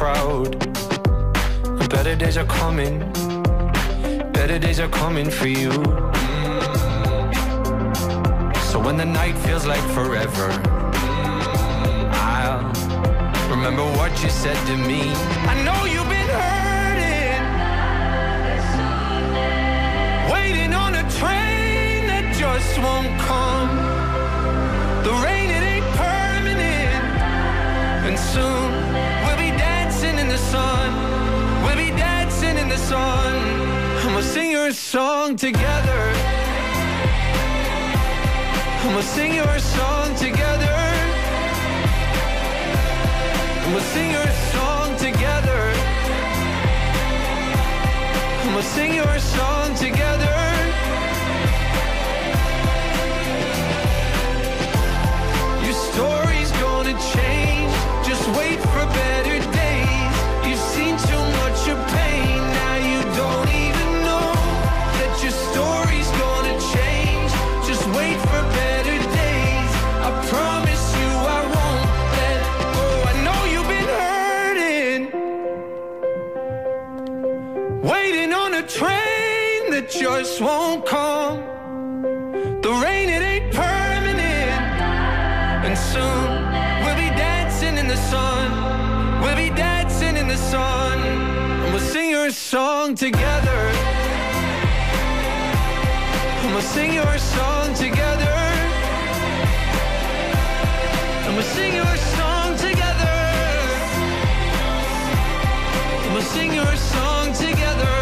crowd. Better days are coming. Better days are coming for you. So when the night feels like forever, I'll remember what you said to me. I know you've been hurting, waiting on a train that just won't come. The rain, it ain't permanent, and soon we'll be dancing in the sun. We'll be dancing in the sun, and we'll sing your song together. And we'll sing your song together. And we'll sing your song together. And we'll sing your song together. Your story's gonna change. Just wait for better days. You've seen too much of pain. Now you don't even know that your story's gonna change. Just wait for better days. I promise you I won't let go. I know you've been hurting, waiting on a train that just won't come. The rain, it ain't permanent, and soon we'll be dancing in the sun. We'll be dancing in the sun, and we'll sing your song together. And we'll sing your song together. And we'll sing your song together. And we'll sing your song together.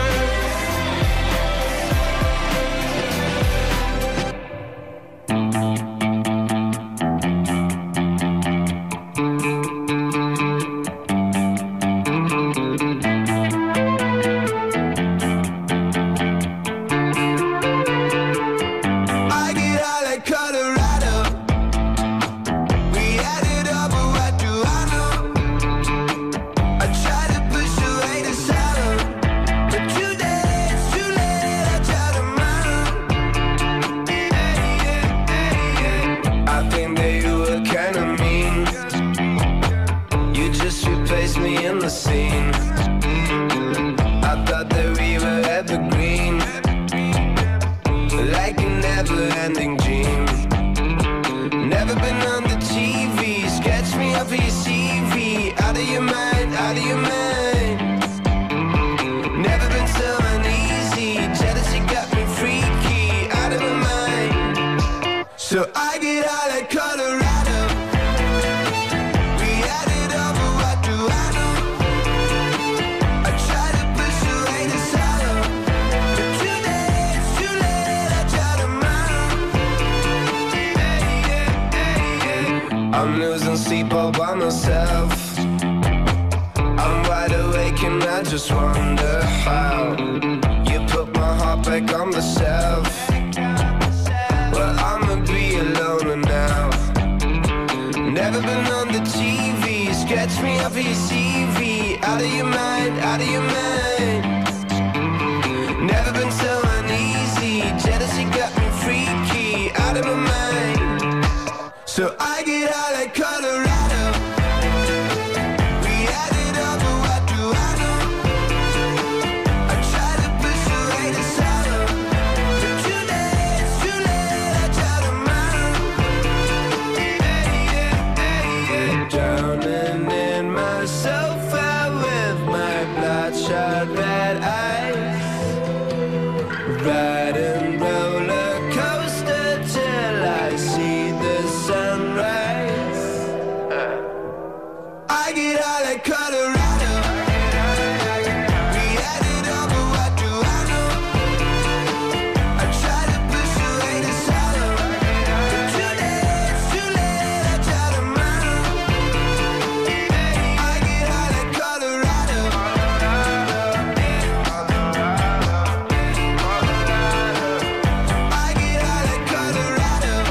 I'm losing sleep all by myself. I'm wide awake and I just wonder how you put my heart back on the shelf. Well, I'ma be alone now. Never been on the TV. Sketch me off of your CV. Out of your mind, out of your mind. Never been so uneasy. Jealousy got me freaky. Out of my mind. So I get out like Colorado. We had it all, but what do I know? I try to push away the sorrow, but too late, it's too late. I try tomorrow. Drowning in myself out with my bloodshot red eyes, riding roller coaster till I see the sunrise. I get out like Colorado. We had it all, but what do I know? I try to push away the sorrow, but too late, it's too late. I try tomorrow. I get out like Colorado. I get out like Colorado.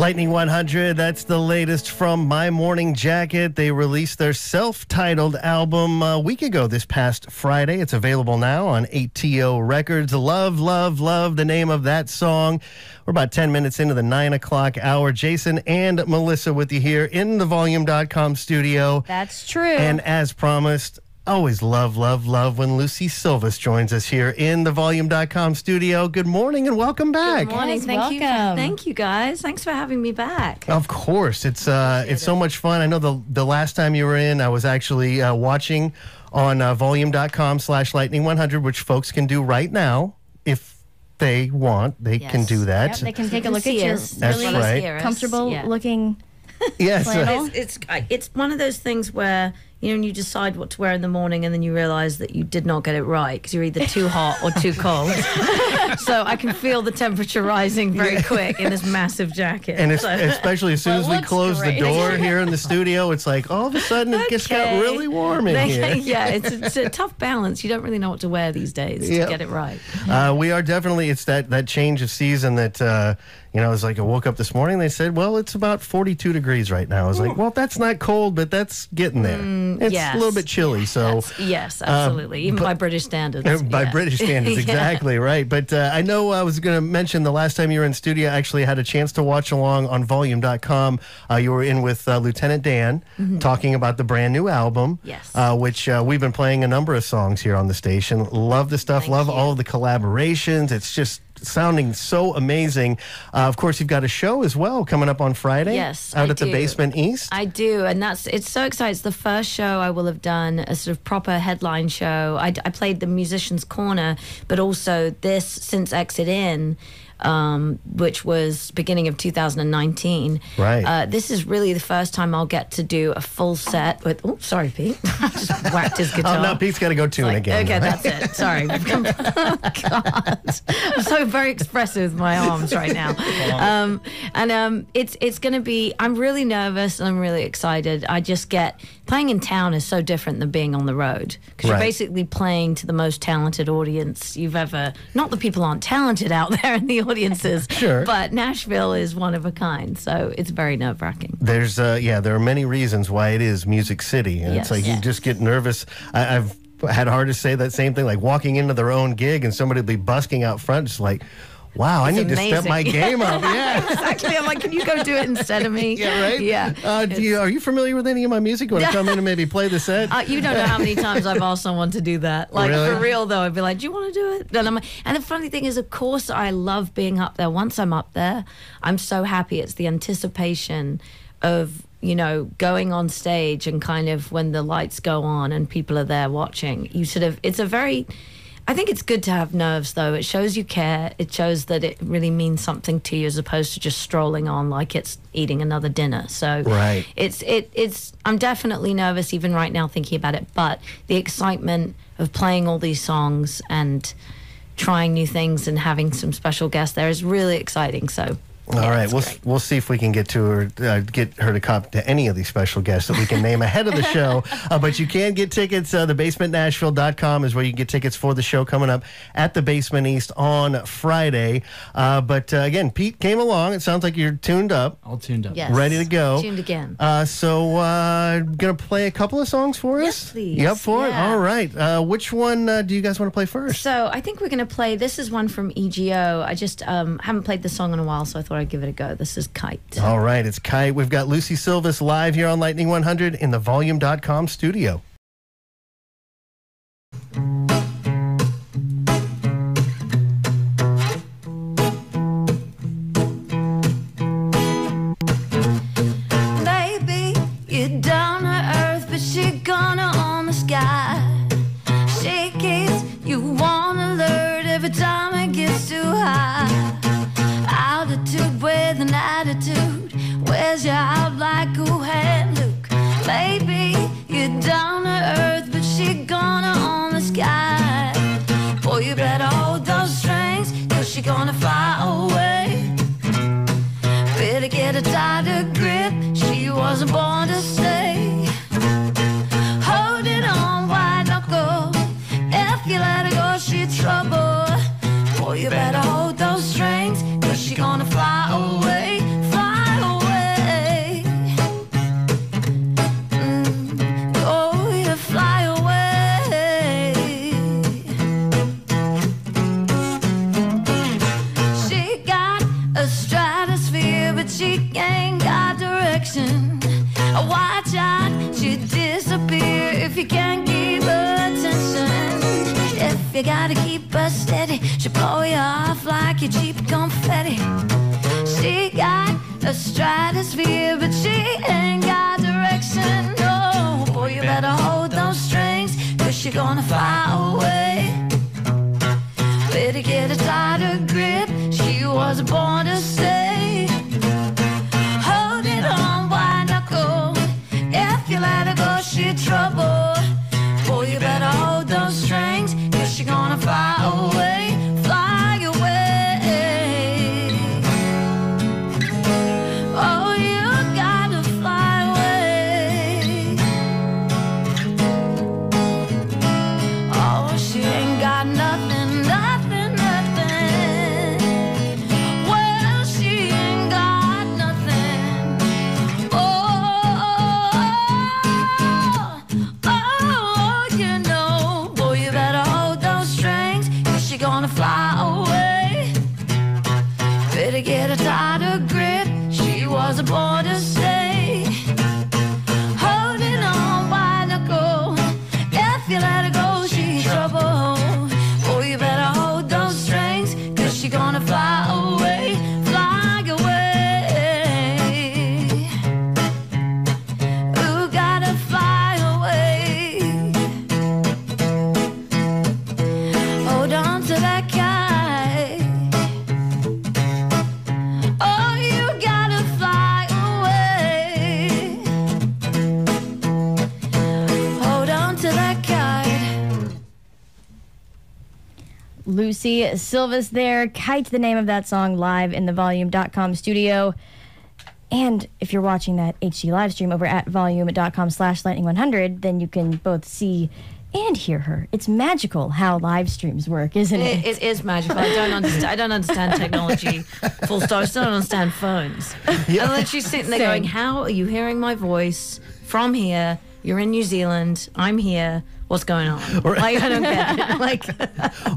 Lightning 100, that's the latest from My Morning Jacket. They released their self-titled album a week ago this past Friday. It's available now on ATO Records. Love, love, love the name of that song. We're about 10 minutes into the 9 o'clock hour. Jason and Melissa with you here in the Volume.com studio. That's true. And as promised, always love, love, love when Lucie Silvas joins us here in the Volume.com studio. Good morning and welcome back. Good morning. Yes, Thank welcome. Thank you, guys. Thanks for having me back. Of course. It's so much fun. I know the last time you were in, I was actually watching on volume.com/lightning100, which folks can do right now if they want. They can do that. Yep, they can take a look at See your us. That's really right. comfortable looking Yes. flannel. It's one of those things where, you know, when you decide what to wear in the morning and then you realize that you did not get it right because you're either too hot or too cold. So I can feel the temperature rising very quick in this massive jacket. And especially as soon as we looks close great. the door here in the studio, it's like all of a sudden it just got really warm in here. Yeah, it's a tough balance. You don't really know what to wear these days to get it right. We are definitely, it's that change of season that, it's like I woke up this morning, they said, well, it's about 42 degrees right now. I was like, well, that's not cold, but that's getting there. It's a little bit chilly. So Yes, absolutely. Even by British standards. By yeah. British standards, exactly, right. But I know I was going to mention the last time you were in studio, I actually had a chance to watch along on volume.com. You were in with Lieutenant Dan talking about the brand new album, which we've been playing a number of songs here on the station. Love the stuff, love all of the collaborations. It's just sounding so amazing. Of course, you've got a show as well coming up on Friday. Yes, out I at the do. Basement East. I do, and it's so exciting. It's the first show I will have done, a sort of proper headline show. I played the Musician's Corner, but also this Since Exit In, which was beginning of 2019. Right. This is really the first time I'll get to do a full set with. Oh, sorry, Pete. Just whacked his guitar. Oh, no, Pete's got to go tune again. Okay, that's it. Sorry. Oh, God. I'm so very expressive with my arms right now. It's going to be, I'm really nervous and I'm really excited. I just playing in town is so different than being on the road because you're basically playing to the most talented audience you've ever, not that people aren't talented out there in the audiences, but Nashville is one of a kind. So it's very nerve-wracking. There's, there are many reasons why it is Music City. And it's like you just get nervous. I've had hard to say that same thing, like walking into their own gig and somebody will be busking out front, just like, wow, I need to step my game up. Yeah, exactly. I'm like, can you go do it instead of me? Yeah, right? Yeah. Are you familiar with any of my music? You want to come in and maybe play the set? You don't know how many times I've asked someone to do that. Like, Really? for real, though, I'd be like, do you want to do it? And the funny thing is, of course, I love being up there. Once I'm up there, I'm so happy. It's the anticipation of, going on stage and kind of when the lights go on and people are there watching. I think it's good to have nerves, though. It shows you care. It shows that it really means something to you as opposed to just strolling on like it's eating another dinner. So I'm definitely nervous even right now thinking about it. But the excitement of playing all these songs and trying new things and having some special guests there is really exciting. So. All right, we'll see if we can get her to come to any of these special guests that we can name ahead of the show. But you can get tickets. TheBasementNashville.com is where you can get tickets for the show coming up at the Basement East on Friday. But again, Pete came along. It sounds like you're tuned up. All tuned up. Yes. Ready to go. Tuned again. Gonna play a couple of songs for us? Yes, please. You up for it? Yeah. All right. Which one do you guys want to play first? So I think we're going to play, this is one from EGO. I just haven't played the song in a while, so I thought I'd give it a go. This is Kite. All right, it's Kite. We've got Lucie Silvas live here on Lightning 100 in the Volume.com studio. Baby, you're down to earth, but she gonna on the sky. She keeps you on alert every time it gets too high. Altitude with an attitude, wears you out like a hand Luke. Baby, you're down to earth, but she gonna on the sky. Boy, you better hold those strings, cause she gonna fly away. Better get a tighter grip, she wasn't born to stay. Hold it on, white knuckle, if you let her go, she's trouble. Boy, you better hold those strings, cause she gonna fly away, fly to keep her steady. She blow you off like your cheap confetti. She got a stratosphere, but she ain't got direction. No, boy, you better hold those strings, 'cause you're gonna fly away. Better get a tighter grip, she was born to stay. Hold it on, white knuckle. If you let her go, she trouble. Boy, you better hold those strings, 'cause you're gonna fly away, fly away. Oh, you gotta fly away. Oh, she ain't got nothing, nothing, nothing. Well, she ain't got nothing. Oh, you know, boy, you better hold those strings, 'cause you're gonna fly away. Better get a tighter grip, she was born to stay. Holding on, white knuckle. If you let her go, she's trouble. Boy, you better hold those strings, 'cause she's gonna fly away, fly away. Ooh, gotta fly away. Hold on to that kite. Oh, you gotta fly away. Hold on to that kite. Lucie, Silvas there. Kite, the name of that song, live in the volume.com studio. And if you're watching that HD live stream over at volume.com/lightning100, then you can both see and hear her. It's magical how live streams work, isn't it? It is magical. I don't understand technology. Full stop. I still don't understand phones. Yeah. And then she's sitting there Same. going, "How are you hearing my voice from here? You're in New Zealand. I'm here. What's going on?" Like, I don't get it. Like,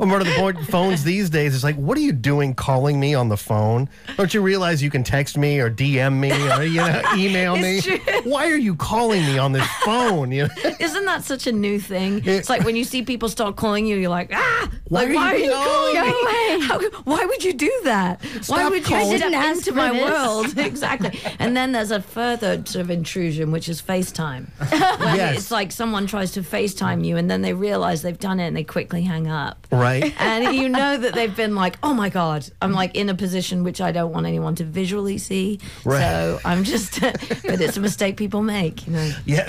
Or more to the point, phones these days, it's like, what are you doing calling me on the phone? Don't you realize you can text me or DM me or email me? It's true. Why are you calling me on this phone? You know? isn't that such a new thing? Yeah. It's like when you see people start calling you, you're like, ah! Why Like, are why are you you calling calling me? me? Why would you do that? Why Stop would you calling. step I didn't ask into for my this. world? Exactly. And then there's a further sort of intrusion, which is FaceTime. When Yes. it's like someone tries to FaceTime you and then they realize they've done it and they quickly hang up. Right? And you know that they've been like, oh my God, I'm like in a position which I don't want anyone to visually see. Right. So I'm just, but it's a mistake people make, you know. Yeah,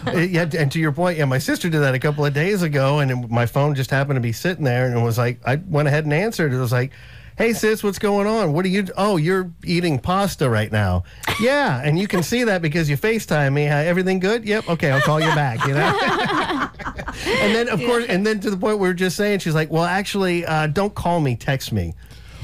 well, yeah, and to your point, yeah, my sister did that a couple of days ago, and my phone just happened to be sitting there, and it was like, I went ahead and answered. It was like, "Hey, sis, what's going on? What are you? Oh, you're eating pasta right now." Yeah, and you can see that because you FaceTime me. Everything good? Yep. Okay, I'll call you back. You know. And then, of course, and then to the point we were just saying, she's like, "Well, actually, don't call me. Text me."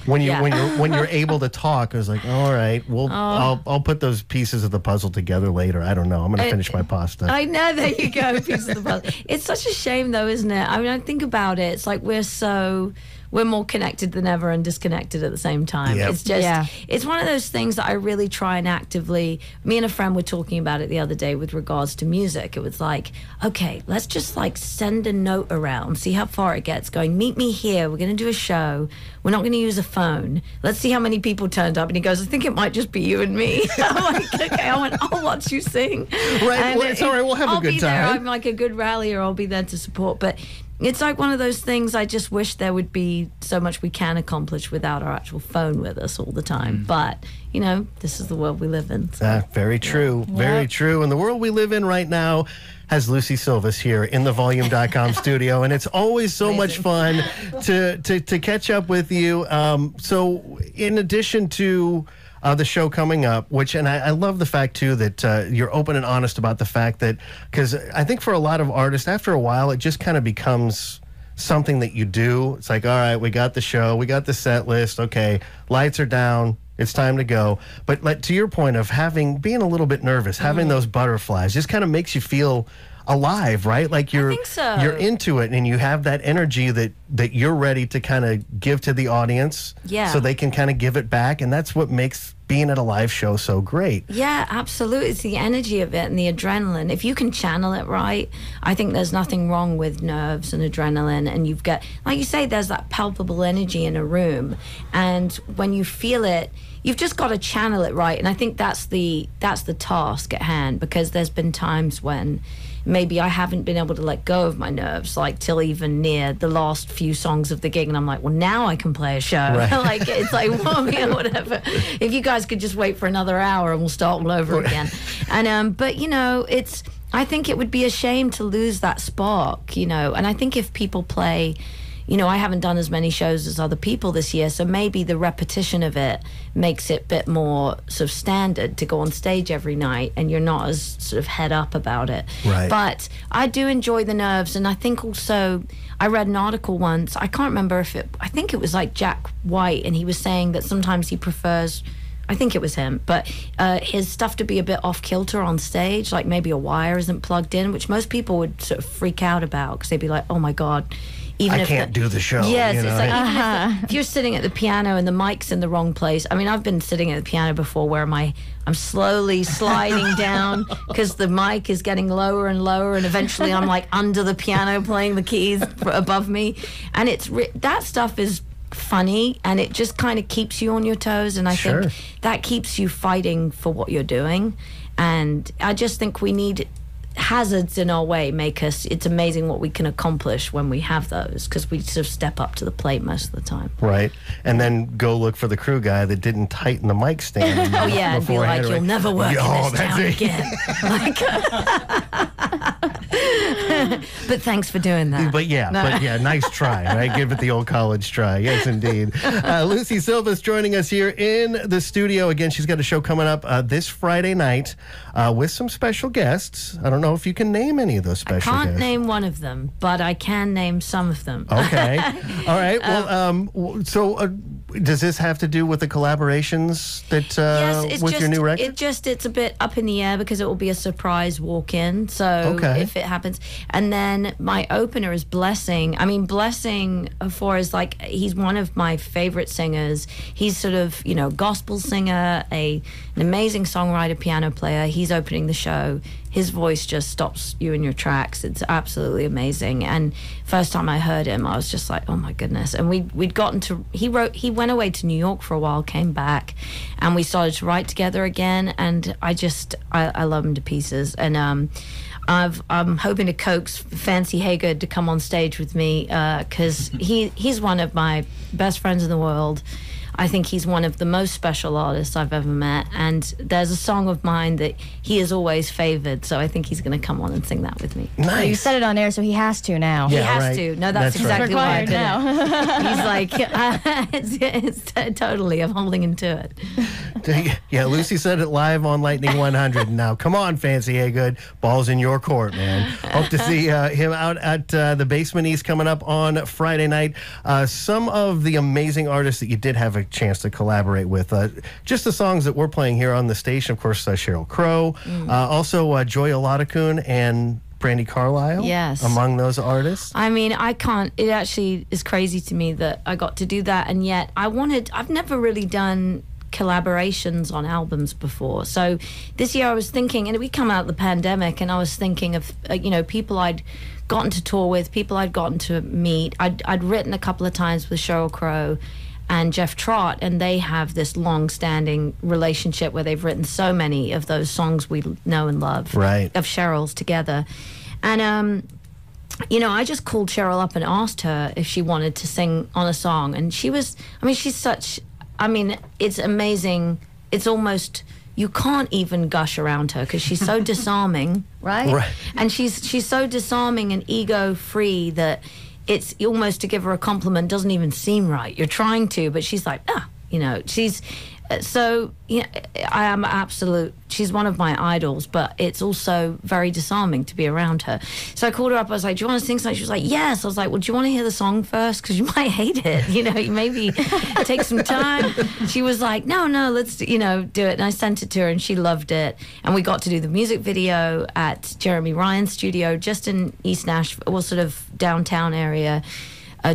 When you Yeah. when you're able to talk, I was like, all right, well, I'll put those pieces of the puzzle together later. I don't know. I'm gonna finish my pasta. I know, there you go, piece of the puzzle. It's such a shame, though, isn't it? I mean, I think about it. It's like we're more connected than ever and disconnected at the same time. Yep. It's just, Yeah. it's one of those things that I really try and actively. Me and a friend were talking about it the other day with regards to music. It was like, okay, let's just like send a note around, see how far it gets. Going, meet me here. We're going to do a show. We're not going to use a phone. Let's see how many people turned up. And he goes, I think it might just be you and me. I'm like, okay. I went, I'll watch you sing. Right, And well, it's all right, we'll have a I'll good be there. time. I'm like a good rallier. I'll be there to support. But it's like one of those things. I just wish there would be so much we can accomplish without our actual phone with us all the time. But, you know, this is the world we live in. So. Very true. Very true. And the world we live in right now has Lucie Silvas here in the volume.com studio. And it's always so much fun to catch up with you. So in addition to the show coming up, which, and I love the fact too that you're open and honest about the fact that, because I think for a lot of artists, after a while, it just kind of becomes something that you do. It's like, all right, we got the show, we got the set list, okay, lights are down, it's time to go. But like, to your point of being a little bit nervous, having those butterflies, just kind of makes you feel alive, right? Like you're think so. you're into it and you have that energy that you're ready to kind of give to the audience, Yeah. so they can kind of give it back, and that's what makes being at a live show so great. Yeah, absolutely. It's the energy of it and the adrenaline. If you can channel it right, I think there's nothing wrong with nerves and adrenaline. And you've got, like you say, there's that palpable energy in a room. And when you feel it, you've just got to channel it right. And I think that's the task at hand, because there's been times when maybe I haven't been able to let go of my nerves, like till even near the last few songs of the gig, and I'm like, well, now I can play a show. Right. Like, it's like, well, yeah, whatever. If you guys could just wait for another hour and we'll start all over again. And but you know, I think it would be a shame to lose that spark, you know. And I think if people play, you know, I haven't done as many shows as other people this year, so maybe the repetition of it makes it a bit more sort of standard to go on stage every night, and you're not as sort of head up about it. Right. But I do enjoy the nerves, and I think also, I read an article once, I can't remember I think it was like Jack White, and he was saying that sometimes he prefers, I think it was him, but his stuff to be a bit off kilter on stage, like maybe a wire isn't plugged in, which most people would sort of freak out about, because they'd be like, oh my God. Even I can't do the show. Yes, you know? it's like even if you're sitting at the piano and the mic's in the wrong place. I mean, I've been sitting at the piano before where I'm slowly sliding down because the mic is getting lower and lower, and eventually I'm like under the piano playing the keys above me, and that stuff is funny, and it just kind of keeps you on your toes, and I think that keeps you fighting for what you're doing. And I just think we need hazards in our way. It's amazing what we can accomplish when we have those, because we sort of step up to the plate most of the time. Right. And then go look for the crew guy that didn't tighten the mic stand. Oh yeah, and be like, you'll never work in this town again. But thanks for doing that. But yeah, nice try, right? Give it the old college try. Yes, indeed. Lucie Silvas joining us here in the studio. Again, she's got a show coming up this Friday night with some special guests. I don't know if you can name any of those special guests. I can't name one of them, but I can name some of them. Okay. All right. Well, so does this have to do with the collaborations that yes, with your new record? It's a bit up in the air because it will be a surprise walk-in. So if it happens, and then my opener is Blessing. I mean, Blessing is like, he's one of my favorite singers. He's sort of, you know, gospel singer, an amazing songwriter, piano player. He's opening the show. His voice just stops you in your tracks. It's absolutely amazing. And first time I heard him, I was just like, oh my goodness. And we'd gotten to, he went away to New York for a while, came back, and we started to write together again. And I love him to pieces. And I'm hoping to coax Fancy Haygood to come on stage with me, because he's one of my best friends in the world. I think he's one of the most special artists I've ever met, and there's a song of mine that he has always favored, so I think he's going to come on and sing that with me. Nice. Well, you said it on air, so he has to now. Yeah, He has right. to. No, that's exactly why I required did now. it. He's like, it's totally, I'm holding him to it. Yeah, Lucie said it live on Lightning 100. Now, come on, Fancy Haygood. Ball's in your court, man. Hope to see him out at the Basement East coming up on Friday night. Some of the amazing artists that you did have a chance to collaborate with. Just the songs that we're playing here on the station, of course, Sheryl Crow, also Joy Olodokun and Brandi Carlile, yes, among those artists. I mean, it actually is crazy to me that I got to do that, and yet I've never really done collaborations on albums before. So this year I was thinking, and we come out of the pandemic, and I was thinking of people I'd gotten to tour with, people I'd gotten to meet. I'd written a couple of times with Sheryl Crow and Jeff Trott, and they have this long-standing relationship where they've written so many of those songs we know and love, right, of Cheryl's together. And I just called Sheryl up and asked her if she wanted to sing on a song, and it's amazing. It's almost, you can't even gush around her because she's so disarming, right? And she's so disarming and ego-free that it's almost, to give her a compliment doesn't even seem right. You're trying to, but she's like, she's so, I am she's one of my idols, but it's also very disarming to be around her. So I called her up, I was like, do you want to sing something? She was like, yes. I was like, well, do you want to hear the song first? Because you might hate it, you maybe take some time. She was like, no, let's, do it. And I sent it to her, and she loved it. And we got to do the music video at Jeremy Ryan's studio, just in East Nashville, sort of downtown area.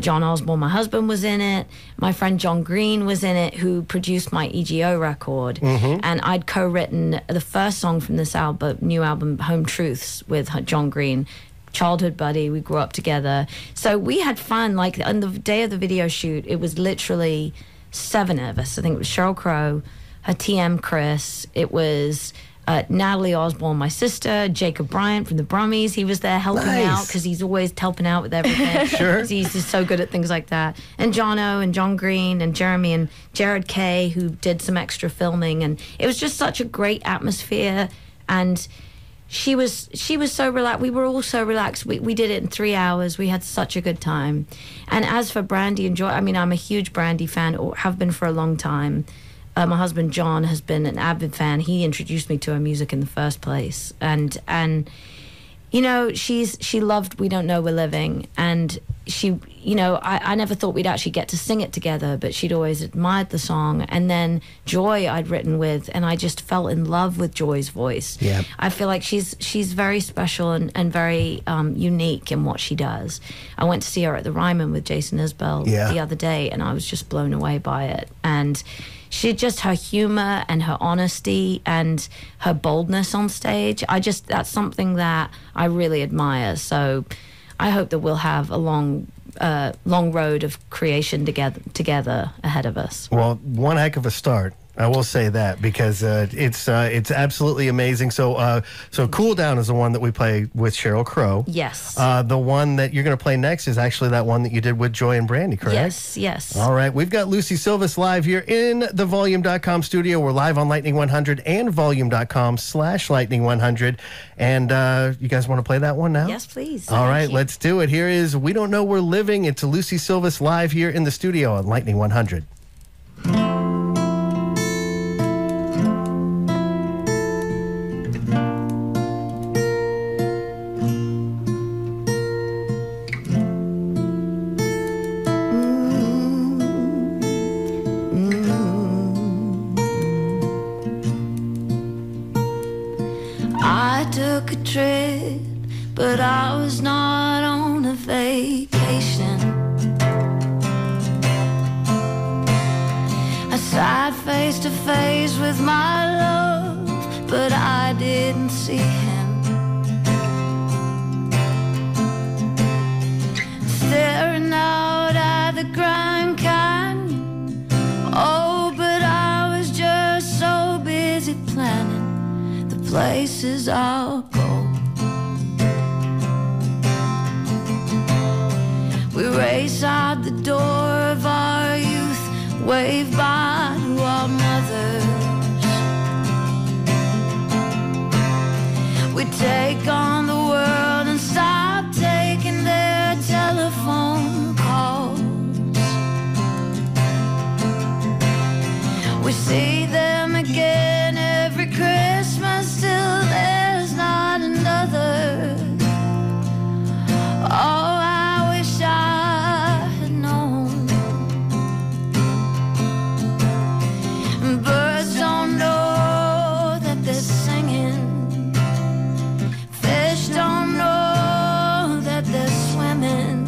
John Osborne, my husband, was in it. My friend John Green was in it, who produced my EGO record. And I'd co-written the first song from this new album, Home Truths, with John Green. Childhood buddy, we grew up together. So we had fun. Like, on the day of the video shoot, it was literally 7 of us. I think it was Sheryl Crow, her TM Chris, it was Natalie Osborne, my sister, Jacob Bryant from the Brummies. He was there helping out because he's always helping out with everything. Sure. He's just so good at things like that. And Jono and John Green and Jeremy and Jared Kay, who did some extra filming. And it was just such a great atmosphere. And she was so relaxed. We were all so relaxed. We did it in 3 hours. We had such a good time. And as for Brandy and Joy, I mean, I'm a huge Brandy fan, or have been for a long time. My husband John has been an avid fan. He introduced me to her music in the first place, and you know, she loved We Don't Know We're Living, and she, you know, I never thought we'd actually get to sing it together, but she'd always admired the song. And then Joy I'd written with, and I just fell in love with Joy's voice. Yeah, I feel like she's very special and very unique in what she does. I went to see her at the Ryman with Jason Isbell the other day, and I was just blown away by it. And her humor and her honesty and her boldness on stage, that's something that I really admire. So I hope that we'll have a long road of creation together ahead of us. Well, one heck of a start. I will say that, because it's absolutely amazing. So Cool Down is the one that we play with Sheryl Crow. Yes. The one that you're going to play next is actually that one that you did with Joy and Brandy, correct? Yes, yes. All right. We've got Lucie Silvas live here in the Volume.com studio. We're live on Lightning 100 and Volume.com/Lightning 100. And you guys want to play that one now? Yes, please. All right, let's do it. Here is We Don't Know We're Living. It's Lucie Silvas live here in the studio on Lightning 100. I took a trip, but I was not on a vacation. I sat face to face with my love, but I didn't see him. Staring out at the Grand Canyon. Oh, but I was just so busy planning places I'll go. We race out the door of our youth, wave bye to our mothers. We take on the world and stop taking their telephone calls. We see them again every Christmas, till there's not another. Oh, I wish I had known. Birds don't know that they're singing. Fish don't know that they're swimming.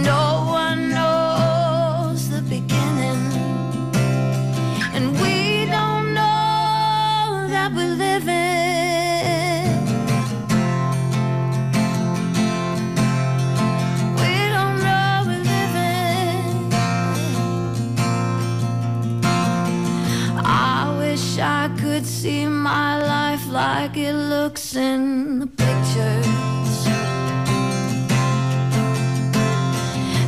No one knows the beginning. And we don't know that we're living. We don't know we're living. I wish I could see my life like it looks in the pictures.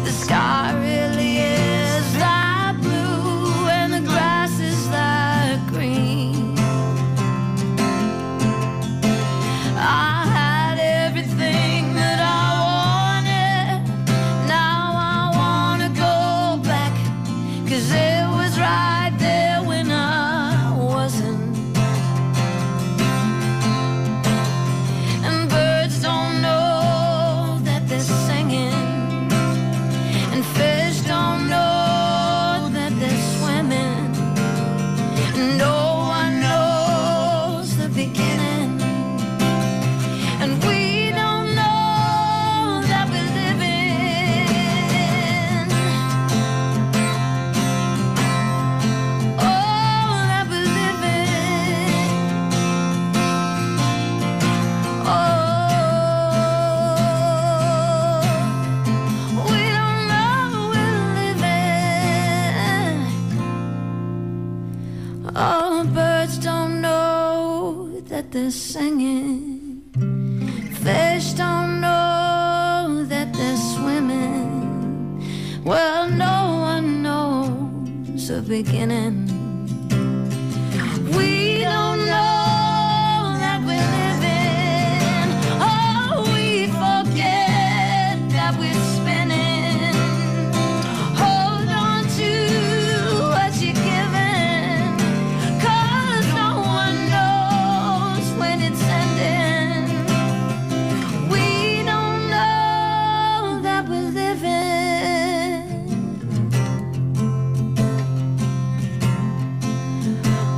The sky really is that blue, and the grass is that green. I had everything that I wanted. Now I wanna go back, 'cause it was right there when I wasn't. And they're singing. Fish don't know that they're swimming. Well, no one knows the beginning. We don't know that we're living. Oh, we forget that we're spinning. Hold on to what you're given, 'cause no one knows when it's ending. We don't know that we're living.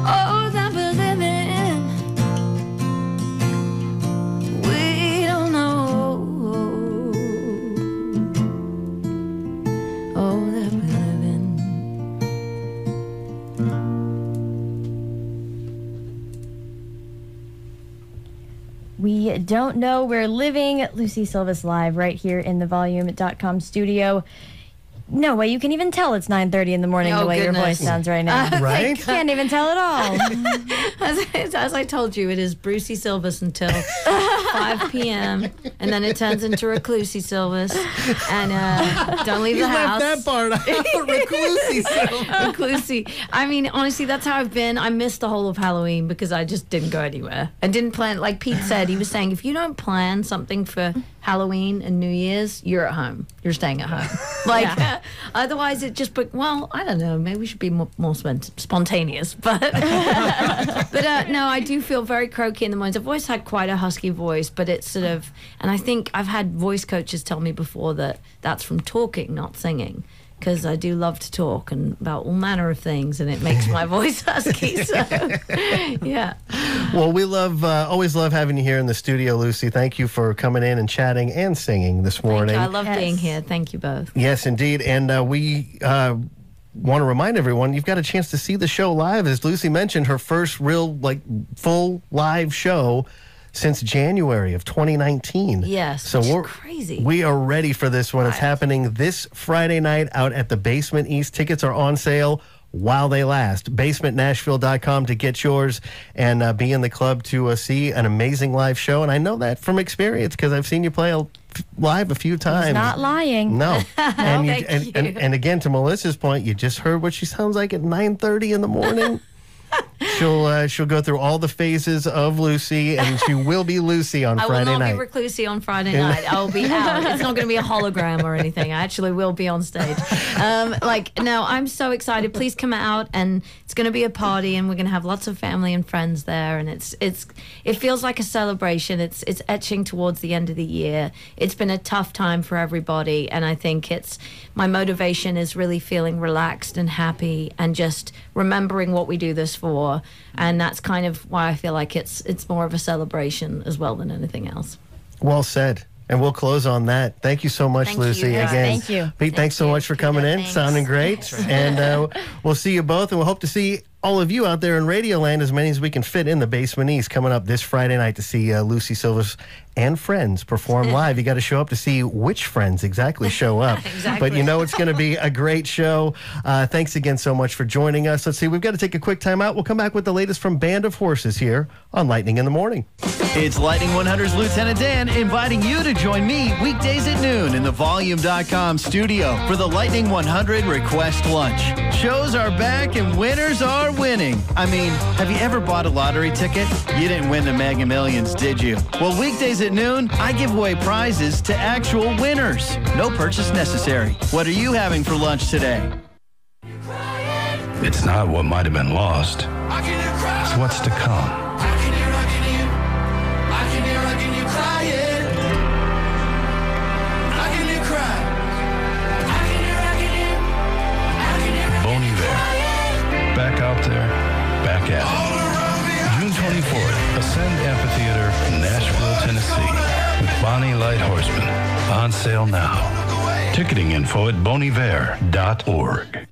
Oh, that we're living. We don't know. Oh, that we're living. We don't know. We're living Lucie Silvas live right here in the volume.com studio. No way you can even tell it's 9:30 in the morning Oh, the way your goodness. voice sounds right now. Right? Can't even tell at all. As I told you, it is Brucey Silvas until 5 p.m. and then it turns into Reclusey Silvas. And don't leave You the house. left that part out. Reclusey Silvas. Reclusey. I mean, honestly, that's how I've been. I missed the whole of Halloween because I just didn't go anywhere. I didn't plan, like Pete said, he was saying, if you don't plan something for Halloween and New Year's, you're at home. You're staying at home. Like, otherwise it just, well, I don't know, maybe we should be more spontaneous. But, no, I do feel very croaky in the mornings. I've always had quite a husky voice, but it's sort of, and I think I've had voice coaches tell me before that that's from talking, not singing. Because I do love to talk and about all manner of things, and it makes my voice husky. So, yeah. Well, we always love having you here in the studio, Lucie. Thank you for coming in and chatting and singing this morning. I love being here. Thank you both. Yes, indeed. And we want to remind everyone, you've got a chance to see the show live. As Lucie mentioned, her first real, full live show since January of 2019. Yes, so which is we're crazy. We are ready for this one. It's Right. happening this Friday night out at the Basement East. Tickets are on sale while they last. BasementNashville.com to get yours and be in the club to see an amazing live show. And I know that from experience because I've seen you play live a few times. He's not lying. No. And, Thank you. and again, to Melissa's point, you just heard what she sounds like at 9:30 in the morning. She'll go through all the phases of Lucie, and she will be Lucie on Friday I will night. not be Reclusey on Friday night. I will be out. It's not going to be a hologram or anything. I actually will be on stage. No, I'm so excited. Please come out, and it's going to be a party, and we're going to have lots of family and friends there, and it feels like a celebration. It's etching towards the end of the year. It's been a tough time for everybody, and I think my motivation is really feeling relaxed and happy, and just remembering what we do this for. And that's kind of why I feel like it's more of a celebration as well than anything else. Well said. And we'll close on that. Thank you so much, Thank you. Lucie. Yeah, Again, thank you. Pete, thanks so much for coming in. Thanks. Sounding great. And we'll see you both. And we'll hope to see all of you out there in Radioland, as many as we can fit in the Basement East, coming up this Friday night to see Lucie Silvas and friends perform live. You got to show up to see which friends exactly show up. Exactly. But you know it's going to be a great show. Thanks again so much for joining us. Let's see, we've got to take a quick time out. We'll come back with the latest from Band of Horses here on Lightning in the Morning. It's Lightning 100's Lieutenant Dan inviting you to join me weekdays at noon in the Volume.com studio for the Lightning 100 Request Lunch. Shows are back and winners are winning. I mean, have you ever bought a lottery ticket? You didn't win the Mega Millions, did you? Well, weekdays at noon, I give away prizes to actual winners. No purchase necessary. What are you having for lunch today? It's not what might have been lost. It's what's to come. Bon Iver. Back out there, back at it. June 24th, Ascend Amphitheater, Nashville, Tennessee, with Bonnie Light Horseman. On sale now. Ticketing info at boniver.org.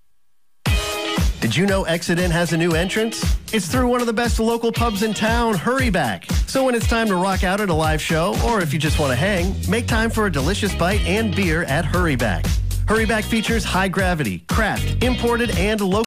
Did you know Exodent has a new entrance? It's through one of the best local pubs in town, Hurryback. So when it's time to rock out at a live show, or if you just want to hang, make time for a delicious bite and beer at Hurryback. Hurryback features high gravity, craft, imported, and local